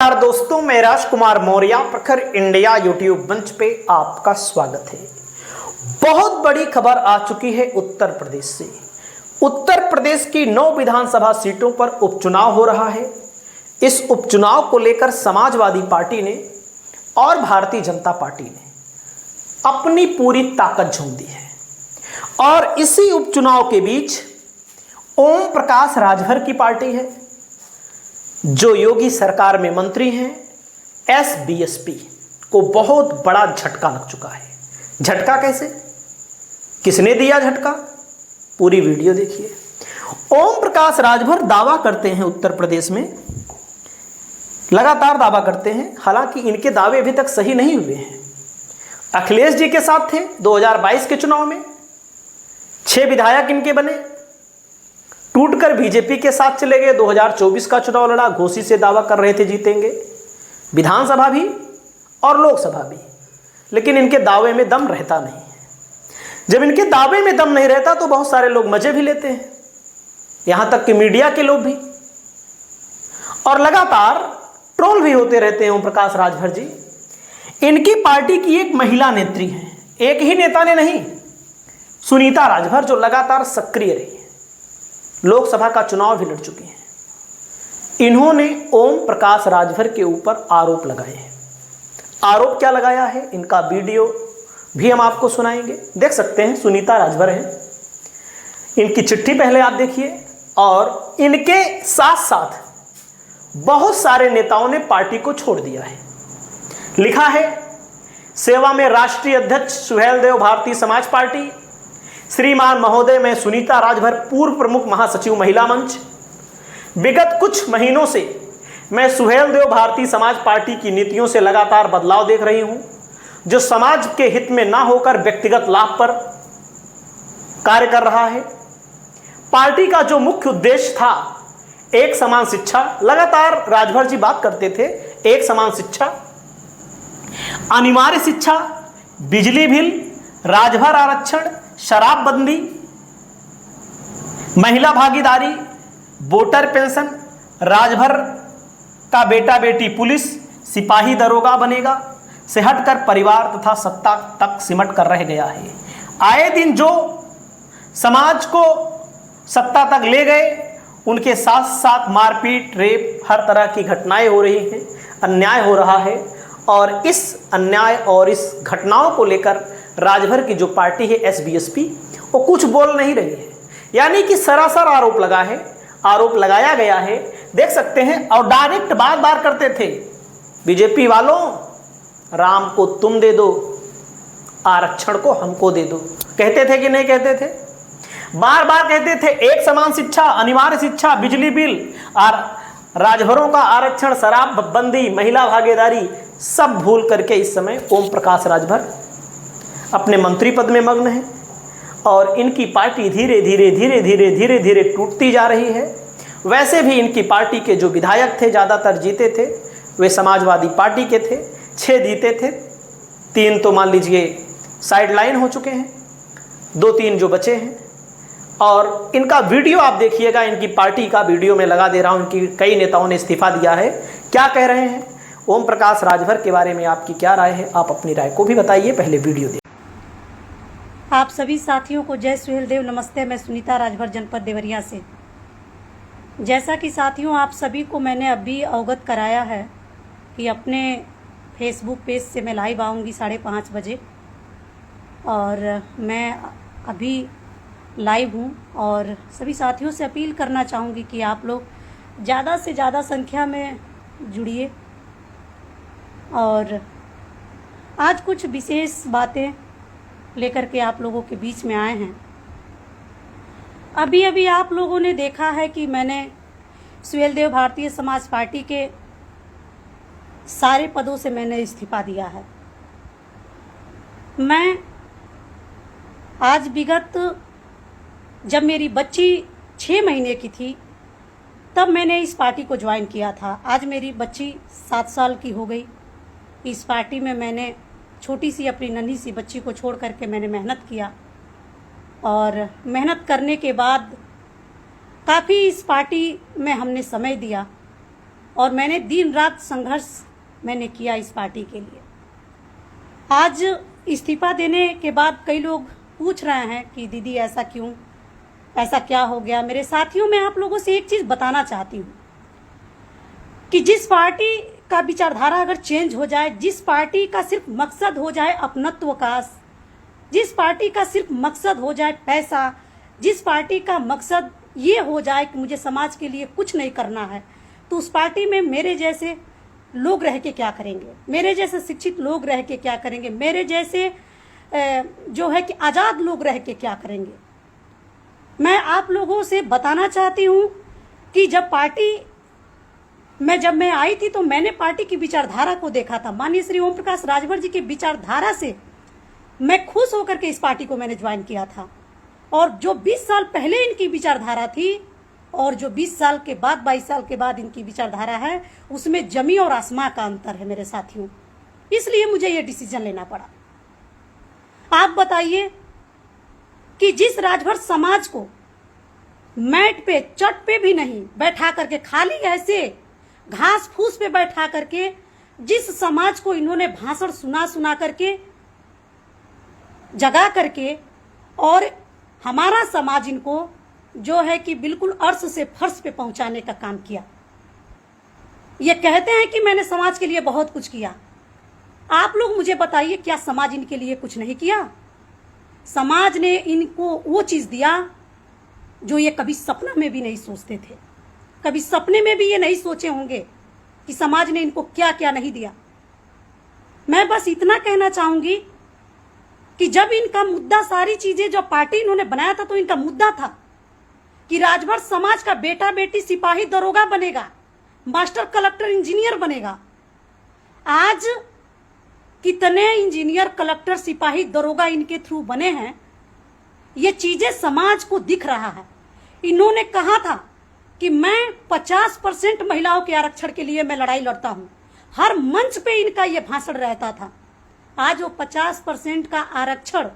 नमस्कार दोस्तों, मैं राजकुमार मौर्य प्रखर इंडिया यूट्यूब मंच पे आपका स्वागत है। बहुत बड़ी खबर आ चुकी है उत्तर प्रदेश से। उत्तर प्रदेश की 9 विधानसभा सीटों पर उपचुनाव हो रहा है। इस उपचुनाव को लेकर समाजवादी पार्टी ने और भारतीय जनता पार्टी ने अपनी पूरी ताकत झोंक दी है। और इसी उपचुनाव के बीच ओम प्रकाश राजभर की पार्टी है, जो योगी सरकार में मंत्री हैं, एसबीएसपी को बहुत बड़ा झटका लग चुका है। झटका कैसे, किसने दिया झटका, पूरी वीडियो देखिए। ओम प्रकाश राजभर दावा करते हैं, उत्तर प्रदेश में लगातार दावा करते हैं, हालांकि इनके दावे अभी तक सही नहीं हुए हैं। अखिलेश जी के साथ थे 2022 के चुनाव में, 6 विधायक इनके बने, टूटकर बीजेपी के साथ चले गए। 2024 का चुनाव लड़ा, घोषी से दावा कर रहे थे जीतेंगे, विधानसभा भी और लोकसभा भी, लेकिन इनके दावे में दम रहता नहीं है। जब इनके दावे में दम नहीं रहता तो बहुत सारे लोग मजे भी लेते हैं, यहां तक कि मीडिया के लोग भी, और लगातार ट्रोल भी होते रहते हैं। ओम प्रकाश राजभर जी, इनकी पार्टी की एक महिला नेत्री है, एक ही नेता ने नहीं, सुनीता राजभर, जो लगातार सक्रिय रही है, लोकसभा का चुनाव भी लड़ चुके हैं। इन्होंने ओम प्रकाश राजभर के ऊपर आरोप लगाए हैं। आरोप क्या लगाया है, इनका वीडियो भी हम आपको सुनाएंगे, देख सकते हैं। सुनीता राजभर हैं, इनकी चिट्ठी पहले आप देखिए। और इनके साथ साथ बहुत सारे नेताओं ने पार्टी को छोड़ दिया है। लिखा है, सेवा में राष्ट्रीय अध्यक्ष सुहेलदेव भारतीय समाज पार्टी, श्रीमान महोदय, मैं सुनीता राजभर, पूर्व प्रमुख महासचिव महिला मंच। विगत कुछ महीनों से मैं सुहेलदेव भारतीय समाज पार्टी की नीतियों से लगातार बदलाव देख रही हूं, जो समाज के हित में ना होकर व्यक्तिगत लाभ पर कार्य कर रहा है। पार्टी का जो मुख्य उद्देश्य था, एक समान शिक्षा, लगातार राजभर जी बात करते थे, एक समान शिक्षा, अनिवार्य शिक्षा, बिजली बिल, राजभर आरक्षण, शराबबंदी, महिला भागीदारी, वोटर पेंशन, राजभर का बेटा बेटी पुलिस, सिपाही दरोगा बनेगा, से हटकर परिवार तथा सत्ता तक सिमट कर रह गया है। आए दिन जो समाज को सत्ता तक ले गए, उनके साथ साथ मारपीट, रेप, हर तरह की घटनाएं हो रही हैं, अन्याय हो रहा है। और इस अन्याय और इस घटनाओं को लेकर राजभर की जो पार्टी है एसबीएसपी, वो कुछ बोल नहीं रही है, यानी कि सरासर आरोप लगा है, आरोप लगाया गया है, देख सकते हैं। और डायरेक्ट बार बार करते थे, बीजेपी वालों, राम को तुम दे दो, आरक्षण को हमको दे दो, कहते थे कि नहीं कहते थे? बार बार कहते थे, एक समान शिक्षा, अनिवार्य शिक्षा, बिजली बिल, और राजभरों का आरक्षण, शराबबंदी, महिला भागीदारी, सब भूल करके इस समय ओम प्रकाश राजभर अपने मंत्री पद में मग्न है। और इनकी पार्टी धीरे धीरे धीरे धीरे धीरे धीरे टूटती जा रही है। वैसे भी इनकी पार्टी के जो विधायक थे, ज़्यादातर जीते थे, वे समाजवादी पार्टी के थे, 6 जीते थे, 3 तो मान लीजिए साइडलाइन हो चुके हैं, 2-3 जो बचे हैं। और इनका वीडियो आप देखिएगा, इनकी पार्टी का वीडियो मैं लगा दे रहा हूँ। इनकी कई नेताओं ने इस्तीफा दिया है, क्या कह रहे हैं। ओम प्रकाश राजभर के बारे में आपकी क्या राय है, आप अपनी राय को भी बताइए। पहले वीडियो देखिए। आप सभी साथियों को जय सुहेलदेव, नमस्ते। मैं सुनीता राजभर, जनपद देवरिया से। जैसा कि साथियों, आप सभी को मैंने अभी अवगत कराया है कि अपने फेसबुक पेज से मैं लाइव आऊँगी 5:30 बजे, और मैं अभी लाइव हूँ। और सभी साथियों से अपील करना चाहूँगी कि आप लोग ज़्यादा से ज़्यादा संख्या में जुड़िए। और आज कुछ विशेष बातें लेकर के आप लोगों के बीच में आए हैं। अभी अभी आप लोगों ने देखा है कि मैंने सुहेलदेव भारतीय समाज पार्टी के सारे पदों से मैंने इस्तीफा दिया है। मैं आज विगत जब मेरी बच्ची 6 महीने की थी, तब मैंने इस पार्टी को ज्वाइन किया था। आज मेरी बच्ची 7 साल की हो गई। इस पार्टी में मैंने छोटी सी अपनी नन्ही सी बच्ची को छोड़ करके मैंने मेहनत किया, और मेहनत करने के बाद काफ़ी इस पार्टी में हमने समय दिया। और मैंने दिन रात संघर्ष मैंने किया इस पार्टी के लिए। आज इस्तीफा देने के बाद कई लोग पूछ रहे हैं कि दीदी ऐसा क्यों, ऐसा क्या हो गया। मेरे साथियों, मैं आप लोगों से एक चीज बताना चाहती हूँ कि जिस पार्टी का विचारधारा अगर चेंज हो जाए, जिस पार्टी का सिर्फ मकसद हो जाए अपनत्व का, जिस पार्टी का सिर्फ मकसद हो जाए पैसा, जिस पार्टी का मकसद ये हो जाए कि मुझे समाज के लिए कुछ नहीं करना है, तो उस पार्टी में मेरे जैसे लोग रह के क्या करेंगे, मेरे जैसे शिक्षित लोग रह के क्या करेंगे, मेरे जैसे जो है कि आज़ाद लोग रह के क्या करेंगे। मैं आप लोगों से बताना चाहती हूँ कि जब मैं आई थी तो मैंने पार्टी की विचारधारा को देखा था। माननीय श्री ओम प्रकाश राजभर जी की विचारधारा से मैं खुश होकर के इस पार्टी को मैंने ज्वाइन किया था। और जो 20 साल पहले इनकी विचारधारा थी और जो 20 साल के बाद 22 साल के बाद इनकी विचारधारा है, उसमें जमी और आसमां का अंतर है मेरे साथियों। इसलिए मुझे ये डिसीजन लेना पड़ा। आप बताइए कि जिस राजभर समाज को मैट पे, चट पे भी नहीं बैठा करके, खाली ऐसे घास फूस पे बैठा करके जिस समाज को इन्होंने भाषण सुना करके जगा करके, और हमारा समाज इनको जो है कि बिल्कुल अर्श से फर्श पे पहुंचाने का काम किया। ये कहते हैं कि मैंने समाज के लिए बहुत कुछ किया। आप लोग मुझे बताइए, क्या समाज इनके लिए कुछ नहीं किया? समाज ने इनको वो चीज दिया जो ये कभी सपना में भी नहीं सोचते थे। कभी सपने में भी ये नहीं सोचे होंगे कि समाज ने इनको क्या क्या नहीं दिया। मैं बस इतना कहना चाहूंगी कि जब इनका मुद्दा, सारी चीजें जो पार्टी इन्होंने बनाया था, तो इनका मुद्दा था कि राजभर समाज का बेटा बेटी सिपाही दरोगा बनेगा, मास्टर कलेक्टर इंजीनियर बनेगा। आज कितने इंजीनियर कलेक्टर सिपाही दरोगा इनके थ्रू बने हैं, ये चीजें समाज को दिख रहा है। इन्होंने कहा था कि मैं 50% महिलाओं के आरक्षण के लिए मैं लड़ाई लड़ता हूं। हर मंच पे इनका यह भाषण रहता था। आज वो 50% का आरक्षण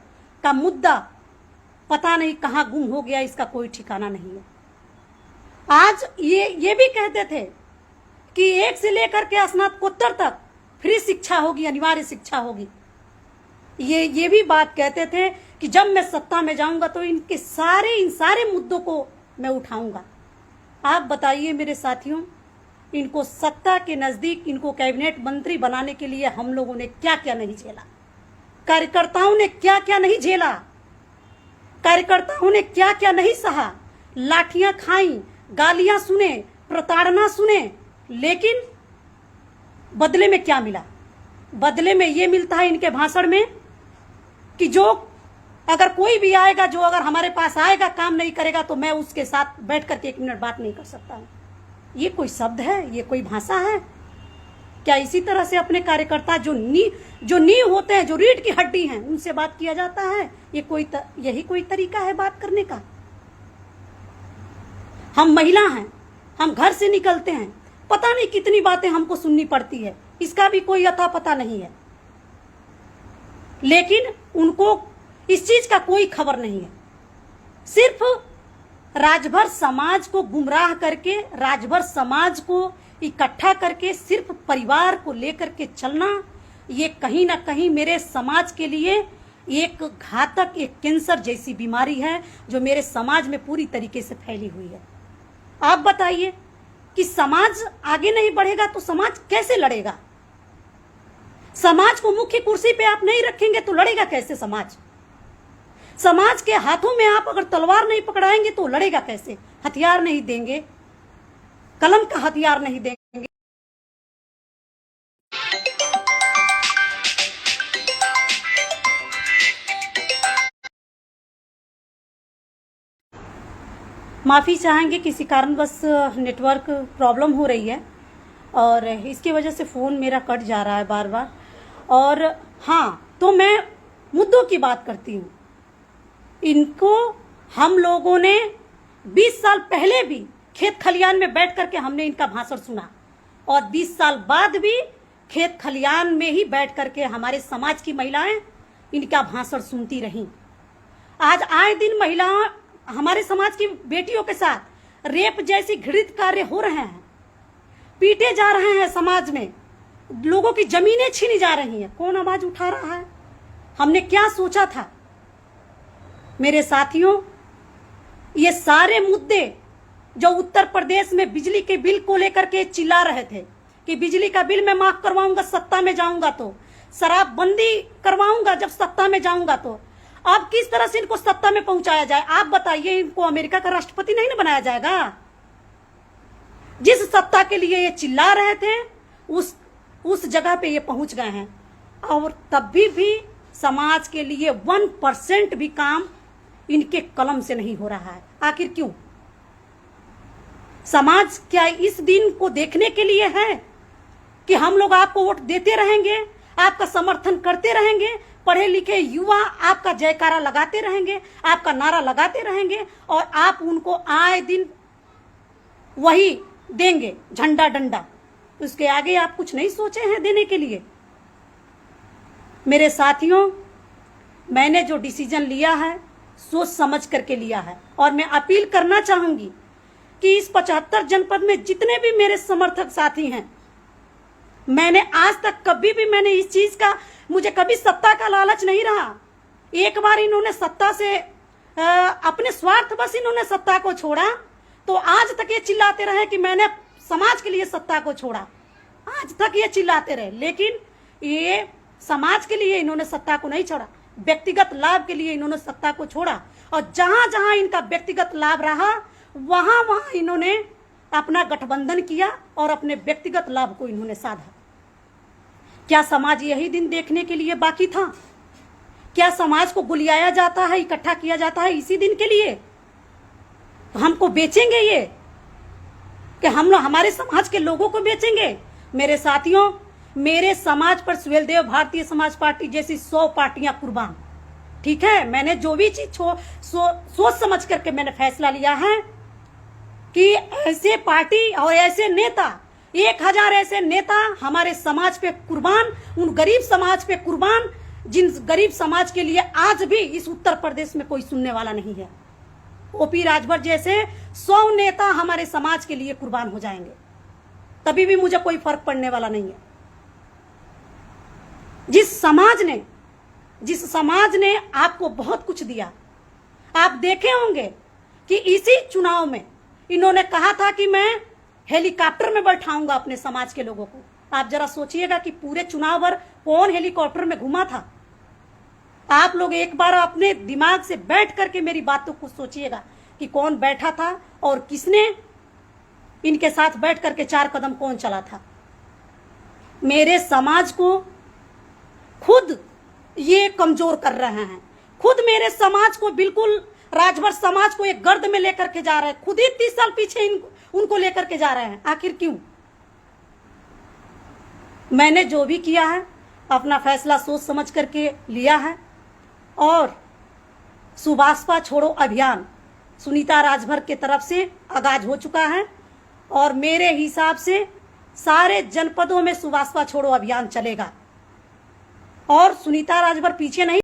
का मुद्दा पता नहीं कहां गुम हो गया, इसका कोई ठिकाना नहीं है। आज ये भी कहते थे कि 1 से लेकर के स्नातकोत्तर तक फ्री शिक्षा होगी, अनिवार्य शिक्षा होगी। ये भी बात कहते थे कि जब मैं सत्ता में जाऊंगा तो इन सारे मुद्दों को मैं उठाऊंगा। आप बताइए मेरे साथियों, इनको सत्ता के नजदीक, इनको कैबिनेट मंत्री बनाने के लिए हम लोगों ने क्या क्या नहीं झेला, कार्यकर्ताओं ने क्या क्या नहीं झेला, कार्यकर्ताओं ने क्या क्या नहीं सहा। लाठियां खाई, गालियां सुने, प्रताड़ना सुने, लेकिन बदले में क्या मिला? बदले में ये मिलता है इनके भाषण में कि जो अगर कोई भी आएगा, जो अगर हमारे पास आएगा, काम नहीं करेगा, तो मैं उसके साथ बैठ करके 1 मिनट बात नहीं कर सकता हूं। ये कोई शब्द है? ये कोई भाषा है क्या? इसी तरह से अपने कार्यकर्ता जो नींव होते हैं, जो रीढ़ की हड्डी हैं, उनसे बात किया जाता है? यही कोई तरीका है बात करने का? हम महिला हैं, हम घर से निकलते हैं, पता नहीं कितनी बातें हमको सुननी पड़ती है, इसका भी कोई अता पता नहीं है, लेकिन उनको इस चीज का कोई खबर नहीं है। सिर्फ राजभर समाज को गुमराह करके, राजभर समाज को इकट्ठा करके सिर्फ परिवार को लेकर के चलना, ये कहीं ना कहीं मेरे समाज के लिए एक घातक, एक कैंसर जैसी बीमारी है जो मेरे समाज में पूरी तरीके से फैली हुई है। आप बताइए कि समाज आगे नहीं बढ़ेगा तो समाज कैसे लड़ेगा? समाज को मुख्य कुर्सी पे आप नहीं रखेंगे तो लड़ेगा कैसे समाज? समाज के हाथों में आप अगर तलवार नहीं पकड़ाएंगे तो लड़ेगा कैसे? हथियार नहीं देंगे, कलम का हथियार नहीं देंगे। माफी चाहेंगे, किसी कारणवश नेटवर्क प्रॉब्लम हो रही है और इसकी वजह से फोन मेरा कट जा रहा है बार बार। और हाँ, तो मैं मुद्दों की बात करती हूँ। इनको हम लोगों ने 20 साल पहले भी खेत खलियान में बैठ करके हमने इनका भाषण सुना और 20 साल बाद भी खेत खलियान में ही बैठ करके हमारे समाज की महिलाएं इनका भाषण सुनती रहीं। आज आए दिन महिलाएं, हमारे समाज की बेटियों के साथ रेप जैसी घृणित कार्य हो रहे हैं। पीटे जा रहे हैं, समाज में लोगों की जमीनें छीनी जा रही हैं, कौन आवाज उठा रहा है? हमने क्या सोचा था? मेरे साथियों, ये सारे मुद्दे जो उत्तर प्रदेश में बिजली के बिल को लेकर के चिल्ला रहे थे कि बिजली का बिल मैं माफ करवाऊंगा सत्ता में जाऊंगा, तो शराबबंदी करवाऊंगा जब सत्ता में जाऊंगा, तो अब किस तरह से इनको सत्ता में पहुंचाया जाए? आप बताइए, इनको अमेरिका का राष्ट्रपति नहीं ना बनाया जाएगा? जिस सत्ता के लिए ये चिल्ला रहे थे उस जगह पे ये पहुंच गए हैं, और तब भी समाज के लिए 1% भी काम इनके कलम से नहीं हो रहा है। आखिर क्यों? समाज क्या इस दिन को देखने के लिए है कि हम लोग आपको वोट देते रहेंगे, आपका समर्थन करते रहेंगे, पढ़े लिखे युवा आपका जयकारा लगाते रहेंगे, आपका नारा लगाते रहेंगे, और आप उनको आए दिन वही देंगे झंडा डंडा? उसके आगे आप कुछ नहीं सोचे हैं देने के लिए? मेरे साथियों, मैंने जो डिसीजन लिया है सोच समझ करके लिया है, और मैं अपील करना चाहूंगी कि इस 75 जनपद में जितने भी मेरे समर्थक साथी हैं, मैंने आज तक कभी भी मैंने इस चीज का, मुझे कभी सत्ता का लालच नहीं रहा। एक बार इन्होंने सत्ता से अपने स्वार्थ बस इन्होंने सत्ता को छोड़ा, तो आज तक ये चिल्लाते रहे कि मैंने समाज के लिए सत्ता को छोड़ा, आज तक ये चिल्लाते रहे। लेकिन ये समाज के लिए इन्होंने सत्ता को नहीं छोड़ा, व्यक्तिगत लाभ के लिए इन्होंने सत्ता को छोड़ा, और जहां जहां इनका व्यक्तिगत लाभ रहा वहां वहां इन्होंने अपना गठबंधन किया और अपने व्यक्तिगत लाभ को इन्होंने साधा। क्या समाज यही दिन देखने के लिए बाकी था? क्या समाज को गुलियाया जाता है, इकट्ठा किया जाता है इसी दिन के लिए? तो हमको बेचेंगे ये कि हम लोग हमारे समाज के लोगों को बेचेंगे? मेरे साथियों, मेरे समाज पर सुहेलदेव भारतीय समाज पार्टी जैसी 100 पार्टियां कुर्बान। ठीक है, मैंने जो भी चीज सोच समझ करके मैंने फैसला लिया है कि ऐसे पार्टी और ऐसे नेता, 1000 ऐसे नेता हमारे समाज पे कुर्बान, उन गरीब समाज पे कुर्बान, जिन गरीब समाज के लिए आज भी इस उत्तर प्रदेश में कोई सुनने वाला नहीं है। ओपी राजभर जैसे 100 नेता हमारे समाज के लिए कुर्बान हो जाएंगे, तभी भी मुझे कोई फर्क पड़ने वाला नहीं है। जिस समाज ने आपको बहुत कुछ दिया, आप देखे होंगे कि इसी चुनाव में इन्होंने कहा था कि मैं हेलीकॉप्टर में बैठाऊंगा अपने समाज के लोगों को। आप जरा सोचिएगा कि पूरे चुनाव भर कौन हेलीकॉप्टर में घुमा था? आप लोग एक बार अपने दिमाग से बैठ करके मेरी बातों को सोचिएगा कि कौन बैठा था और किसने इनके साथ बैठ करके 4 कदम कौन चला था। मेरे समाज को खुद ये कमजोर कर रहे हैं, खुद मेरे समाज को बिल्कुल राजभर समाज को एक गर्द में लेकर के जा रहे हैं, खुद ही 30 साल पीछे उनको लेकर के जा रहे हैं। आखिर क्यों? मैंने जो भी किया है अपना फैसला सोच समझ करके लिया है, और सुभाषपा छोड़ो अभियान सुनीता राजभर के तरफ से आगाज हो चुका है, और मेरे हिसाब से सारे जनपदों में सुभाषपा छोड़ो अभियान चलेगा, और सुनीता राजभर पीछे नहीं